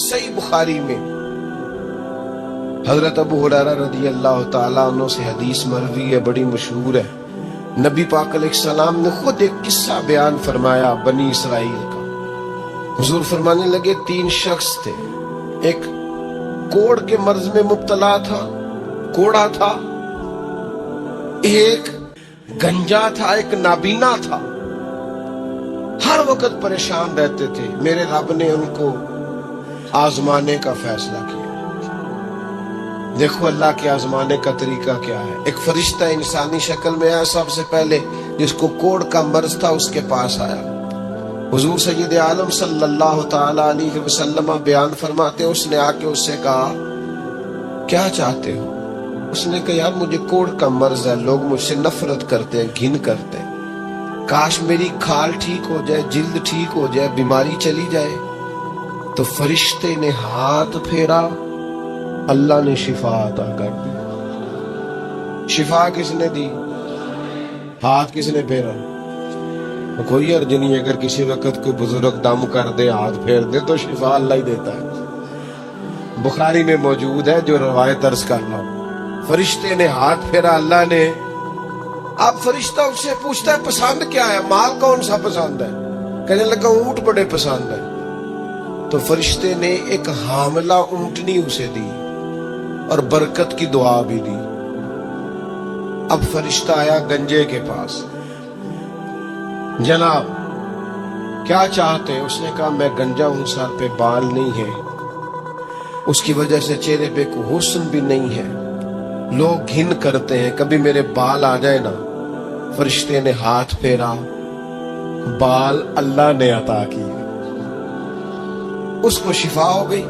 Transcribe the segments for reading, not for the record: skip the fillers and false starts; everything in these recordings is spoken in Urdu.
صحیح بخاری میں حضرت ابو ہریرہ رضی اللہ تعالیٰ عنہ سے حدیث مروی ہے، بڑی مشہور ہے۔ نبی پاک علیہ السلام نے خود ایک قصہ بیان فرمایا بنی اسرائیل کا۔ حضور فرمانے لگے 3 شخص تھے، ایک کوڑ کے مرض میں مبتلا تھا، کوڑا تھا، ایک گنجا تھا، ایک نابینا تھا، ہر وقت پریشان رہتے تھے۔ میرے رب نے ان کو آزمانے کا فیصلہ کیا۔ دیکھو اللہ کے آزمانے کا طریقہ کیا ہے۔ ایک فرشتہ انسانی شکل میں آیا، سب سے پہلے جس کو کوڑ کا مرض تھا اس کے پاس آیا۔ حضور سید عالم صلی اللہ تعالی علیہ وسلم بیان فرماتے، اس نے آ کے اس سے کہا کیا چاہتے ہو؟ اس نے کہا یار مجھے کوڑ کا مرض ہے، لوگ مجھ سے نفرت کرتے ہیں، گھن کرتے ہیں، کاش میری کھال ٹھیک ہو جائے، جلد ٹھیک ہو جائے، بیماری چلی جائے۔ تو فرشتے نے ہاتھ پھیرا، اللہ نے شفا عطا کر دی۔ شفا کس نے دی؟ ہاتھ کس نے پھیرا؟ کوئی عرض نہیں، اگر کسی وقت کوئی بزرگ دم کر دے، ہاتھ پھیر دے تو شفا اللہ ہی دیتا ہے۔ بخاری میں موجود ہے، جو روایت عرض کرنا۔ فرشتے نے ہاتھ پھیرا، اللہ نے۔ اب فرشتہ اس سے پوچھتا ہے پسند کیا ہے؟ مال کون سا پسند ہے؟ کہنے لگا اونٹ بڑے پسند ہے۔ تو فرشتے نے ایک حاملہ اونٹنی اسے دی اور برکت کی دعا بھی دی۔ اب فرشتہ آیا گنجے کے پاس، جناب کیا چاہتے ہیں؟ اس نے کہا میں گنجا ہوں، سر پہ بال نہیں ہے، اس کی وجہ سے چہرے پہ کوئی حسن بھی نہیں ہے، لوگ گھن کرتے ہیں، کبھی میرے بال آ جائے نا۔ فرشتے نے ہاتھ پھیرا، بال اللہ نے عطا کیے، اس کو شفا ہو گئی۔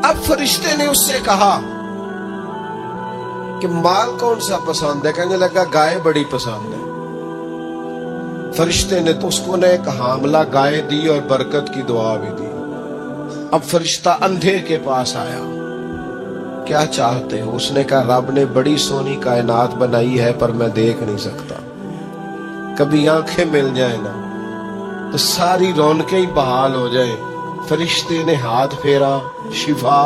اب فرشتے نے اس سے کہا کہ مال کون سا پسند ہے؟ کہنے لگا گائے بڑی پسند ہے۔ فرشتے نے تو اس کو نے ایک حاملہ گائے دی اور برکت کی دعا بھی دی۔ اب فرشتہ اندھے کے پاس آیا، کیا چاہتے ہو؟ اس نے کہا رب نے بڑی سونی کائنات بنائی ہے پر میں دیکھ نہیں سکتا، کبھی آنکھیں مل جائیں نا تو ساری رونقیں ہی بحال ہو جائے۔ فرشتے نے ہاتھ پھیرا، شفا۔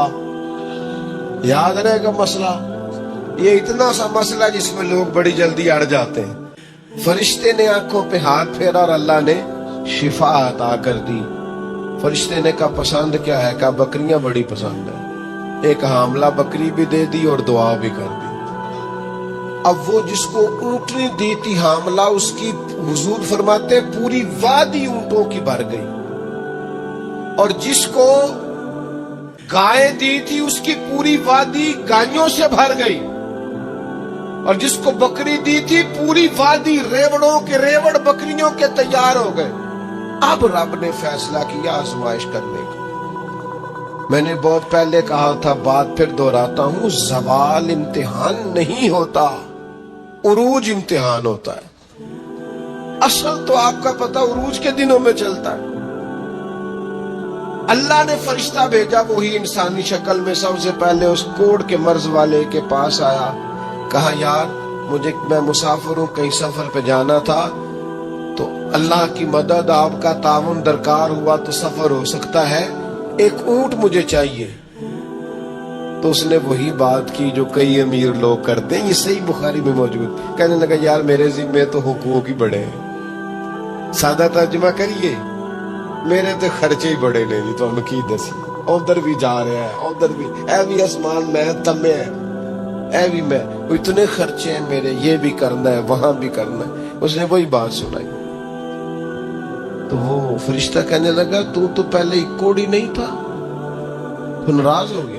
یاد رہے گا مسئلہ، یہ اتنا سا مسئلہ جس میں لوگ بڑی جلدی اڑ جاتے ہیں۔ فرشتے نے آنکھوں پہ ہاتھ پھیرا اور اللہ نے شفا عطا کر دی۔ فرشتے نے کہا پسند کیا ہے؟ کہا بکریاں بڑی پسند ہے۔ ایک حاملہ بکری بھی دے دی اور دعا بھی کر دی۔ اب وہ جس کو اونٹنی دی تھی حاملہ، اس کی حضور فرماتے پوری وادی اونٹوں کی بھر گئی، اور جس کو گائے دی تھی اس کی پوری وادی گائیوں سے بھر گئی، اور جس کو بکری دی تھی پوری وادی ریوڑوں کے ریوڑ بکریوں کے تیار ہو گئے۔ اب رب نے فیصلہ کیا آزمائش کرنے کا۔ میں نے بہت پہلے کہا تھا، بات پھر دہراتا ہوں، زوال امتحان نہیں ہوتا، عروج امتحان ہوتا ہے۔ اصل تو آپ کا پتہ عروج کے دنوں میں چلتا ہے۔ اللہ نے فرشتہ بھیجا، وہی انسانی شکل میں سب سے پہلے اس کوڑ کے مرض والے کے پاس آیا، کہا یار میں مسافر ہوں، کہیں سفر پہ جانا تھا، تو اللہ کی مدد آپ کا تعاون درکار ہوا تو سفر ہو سکتا ہے، ایک اونٹ مجھے چاہیے۔ تو اس نے وہی بات کی جو کئی امیر لوگ کرتے ہیں، یہ صحیح بخاری میں موجود۔ کہنے لگا یار میرے ذمے تو حقوق ہی بڑے ہیں، سادہ ترجمہ کریے، میرے تو خرچے ہی بڑے نے جی، تو ہم کی دسی ادھر بھی جا رہے ہیں، ادھر بھی، اے بھی آسمان میں تمے ہے، اے بھی میں، اتنے خرچے ہیں میرے، یہ بھی کرنا ہے وہاں بھی کرنا ہے۔ اس نے وہی بات سنائی۔ تو وہ فرشتہ کہنے لگا تو پہلے ہی کوڑی نہیں تھا، تو ناراض ہو گیا۔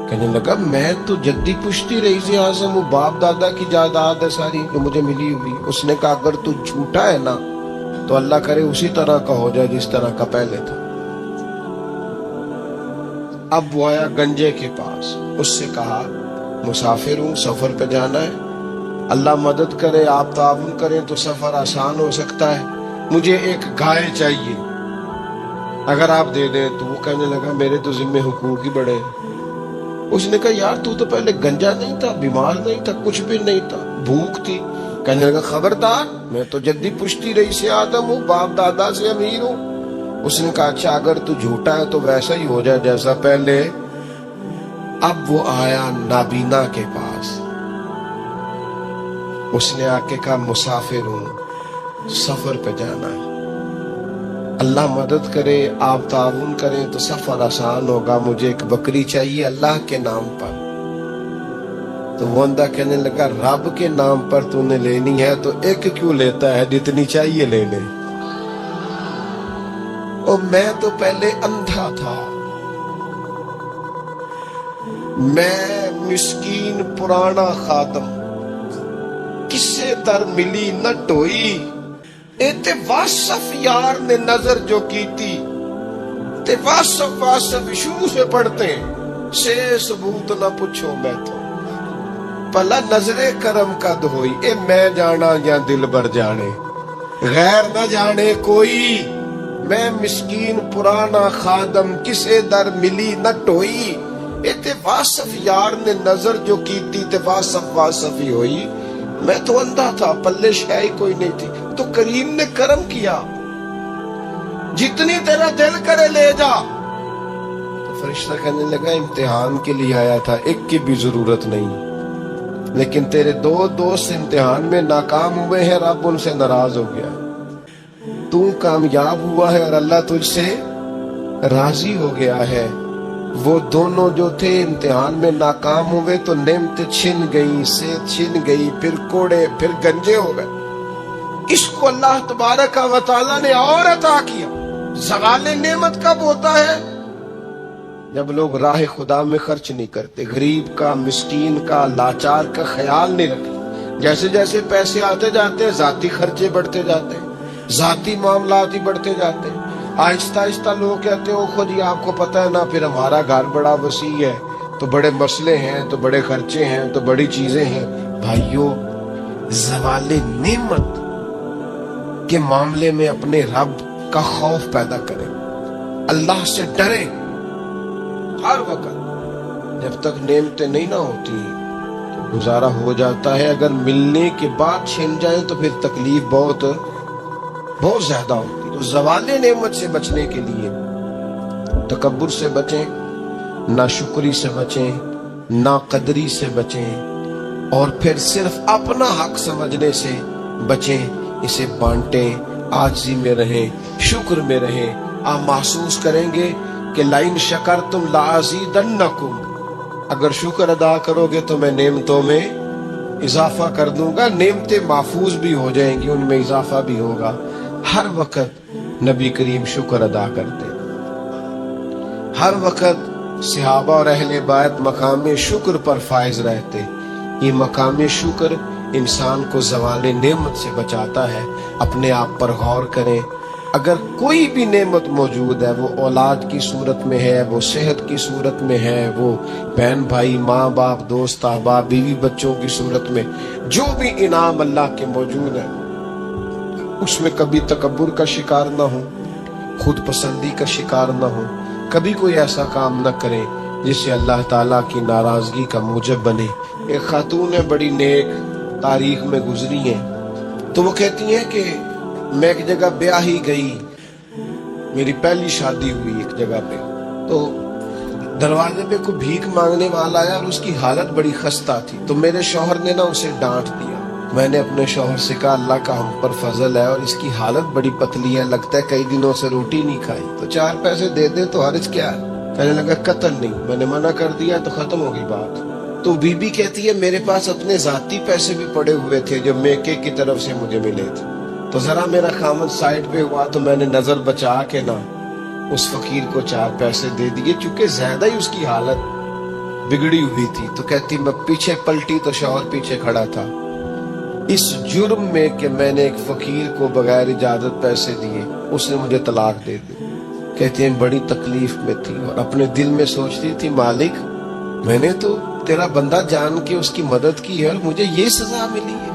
کہنے لگا میں تو جدی پشتی رئیس اعظم ہوں، باپ دادا کی جائیداد ہے ساری جو مجھے ملی ہوئی۔ اس نے کہا اگر تو جھوٹا ہے نا تو اللہ کرے اسی طرح کا ہو جائے جس طرح کا پہلے تھا۔ اب وہ آیا گنجے کے پاس، اس سے کہا مسافر ہوں، سفر پہ جانا ہے، اللہ مدد کرے، آپ تعاون کریں تو سفر آسان ہو سکتا ہے، مجھے ایک گائے چاہیے، اگر آپ دے دیں تو۔ وہ کہنے لگا میرے تو ذمے حقوق ہی بڑے ہیں۔ اس نے کہا یار تو پہلے گنجا نہیں تھا، بیمار نہیں تھا، کچھ بھی نہیں تھا، بھوک تھی۔ کہنے لگا خبردار، میں تو جدی پشتی رئیس آدم ہوں، باپ دادا سے امیر ہوں، اس نے کہا اچھا اگر تو جھوٹا ہے تو ویسا ہی ہو جائے جیسا پہلے۔ اب وہ آیا نابینا کے پاس، اس نے آ کے کہا مسافر ہوں، سفر پہ جانا ہے، اللہ مدد کرے، آپ تعاون کریں تو سفر آسان ہوگا، مجھے ایک بکری چاہیے اللہ کے نام پر۔ تو وہ بندہ کہنے لگا رب کے نام پر تو نے لینی ہے تو ایک کیوں لیتا ہے، جتنی چاہیے لے لے۔ اور میں تو پہلے اندھا تھا، میں مسکین پرانا خادم، کسے در ملی نہ ٹوئی، تے واصف یار نے نظر جو کی تھی، تے واصف شروع سے پڑھتے ہیں، سے ثبوت نہ پوچھو میں تو، پلا نظر کرم کا دھوئی، اے میں جانا یا دل بر جانے، غیر نہ جانے کوئی، میں مسکین پرانا خادم، کسے در ملی نہ ٹوئی، تے واصف یار نے نظر جو کی تھی، تے واصف ہی ہوئی، میں تو اندھا تھا، پلے شے کوئی نہیں تھی، تو کریم نے کرم کیا، جتنی تیرا دل کرے لے جا۔ تو فرشتہ کہنے لگا امتحان کے لیے آیا تھا، ایک کی بھی ضرورت نہیں، لیکن تیرے دو دوست امتحان میں ناکام ہوئے ہیں، رب ان سے ناراض ہو گیا، تو کامیاب ہوا ہے اور اللہ تجھ سے راضی ہو گیا ہے۔ وہ دونوں جو تھے امتحان میں ناکام ہوئے تو نعمت چھن گئی، صحت چھن گئی، پھر کوڑے، پھر گنجے ہو گئے۔ اس کو اللہ تبارک و تعالی نے اور عطا کیا۔ زوال نعمت کب ہوتا ہے؟ جب لوگ راہ خدا میں خرچ نہیں کرتے، غریب کا، مسکین کا، لاچار کا خیال نہیں رکھتے۔ جیسے جیسے پیسے آتے جاتے ہیں ذاتی خرچے بڑھتے جاتے ہیں، ذاتی معاملات ہی بڑھتے جاتے ہیں۔ آہستہ آہستہ لوگ کہتے ہیں خود ہی آپ کو پتہ ہے نا، پھر ہمارا گھر بڑا وسیع ہے تو بڑے مسئلے ہیں، تو بڑے خرچے ہیں، تو بڑی چیزیں ہیں۔ بھائیو، زوال نعمت کے معاملے میں اپنے رب کا خوف پیدا کریں، اللہ سے ڈریں ہر وقت۔ جب تک نعمتیں نہیں نہ ہوتی تو گزارا ہو جاتا ہے، اگر ملنے کے بعد چھن جائیں تو پھر تکلیف بہت زیادہ ہوتی۔ تو زوال نعمت سے بچنے کے لیے تکبر سے بچیں، ناشکری سے بچیں، ناقدری سے بچیں، اور پھر صرف اپنا حق سمجھنے سے بچیں، اسے بانٹیں، عاجزی میں رہیں، شکر میں رہیں۔ آپ محسوس کریں گے کہ لئن شکرتم لازیدنکم، اگر شکر ادا کرو گے تو میں نعمتوں میں اضافہ کر دوں گا، نعمتیں محفوظ بھی ہو جائیں گی، ان میں اضافہ بھی ہوگا۔ ہر وقت نبی کریم شکر ادا کرتے، ہر وقت صحابہ اور اہل بیت مقام شکر پر فائز رہتے۔ یہ مقام شکر انسان کو زوال نعمت سے بچاتا ہے۔ اپنے آپ پر غور کریں، اگر کوئی بھی نعمت موجود ہے، وہ اولاد کی صورت میں ہے، وہ صحت کی صورت میں ہے، وہ بہن بھائی، ماں باپ، دوست احباب، بیوی بچوں کی صورت میں، جو بھی انعام اللہ کے موجود ہے، اس میں کبھی تکبر کا شکار نہ ہو، خود پسندی کا شکار نہ ہو، کبھی کوئی ایسا کام نہ کریں جس سے اللہ تعالیٰ کی ناراضگی کا موجب بنے۔ ایک خاتون ہے، بڑی نیک، تاریخ میں گزری ہیں، تو وہ کہتی ہیں کہ میں ایک جگہ بیاہی گئی، میری پہلی شادی ہوئی ایک جگہ پہ، تو دروازے پہ کوئی بھیک مانگنے والا آیا اور اس کی حالت بڑی خستہ تھی، تو میرے شوہر نے نا اسے ڈانٹ دیا۔ میں نے اپنے شوہر سے کہا اللہ کا ہم پر فضل ہے اور اس کی حالت بڑی پتلی ہے، لگتا ہے کئی دنوں سے روٹی نہیں کھائی، تو 4 پیسے دے دے تو حرج کیا ہے؟ کہنے لگا قتل نہیں، میں نے منع کر دیا تو ختم ہو گئی بات۔ تو بی بی کہتی ہے میرے پاس اپنے ذاتی پیسے بھی پڑے ہوئے تھے جو میکے کی طرف سے مجھے ملے تھے، تو ذرا میرا خامد سائڈ پہ ہوا تو میں نے نظر بچا کے نا اس فقیر کو 4 پیسے دے دیے، چونکہ زیادہ ہی اس کی حالت بگڑی ہوئی تھی۔ تو کہتی میں پیچھے پلٹی تو شوہر پیچھے کھڑا تھا، اس جرم میں کہ میں نے ایک فقیر کو بغیر اجازت پیسے دیے، اس نے مجھے طلاق دے دی۔ کہتی ہیں بڑی تکلیف میں تھی اور اپنے دل میں سوچتی تھی مالک میں نے تو تیرا بندہ جان کے اس کی مدد کی ہے اور مجھے یہ سزا ملی ہے۔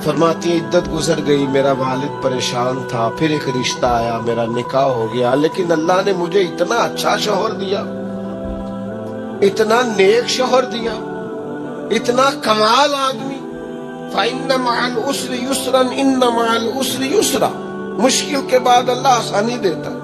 فرماتی ہیں عدت گزر گئی، میرا والد پریشان تھا، پھر ایک رشتہ آیا، میرا نکاح ہو گیا، لیکن اللہ نے مجھے اتنا اچھا شوہر دیا، اتنا نیک شوہر دیا، اتنا کمال آدمی۔ فَإِنَّ مَعَ الْعُسْرِ يُسْرًا إِنَّ مَعَ الْعُسْرِ يُسْرًا، مشکل کے بعد اللہ آسانی دیتا ہے۔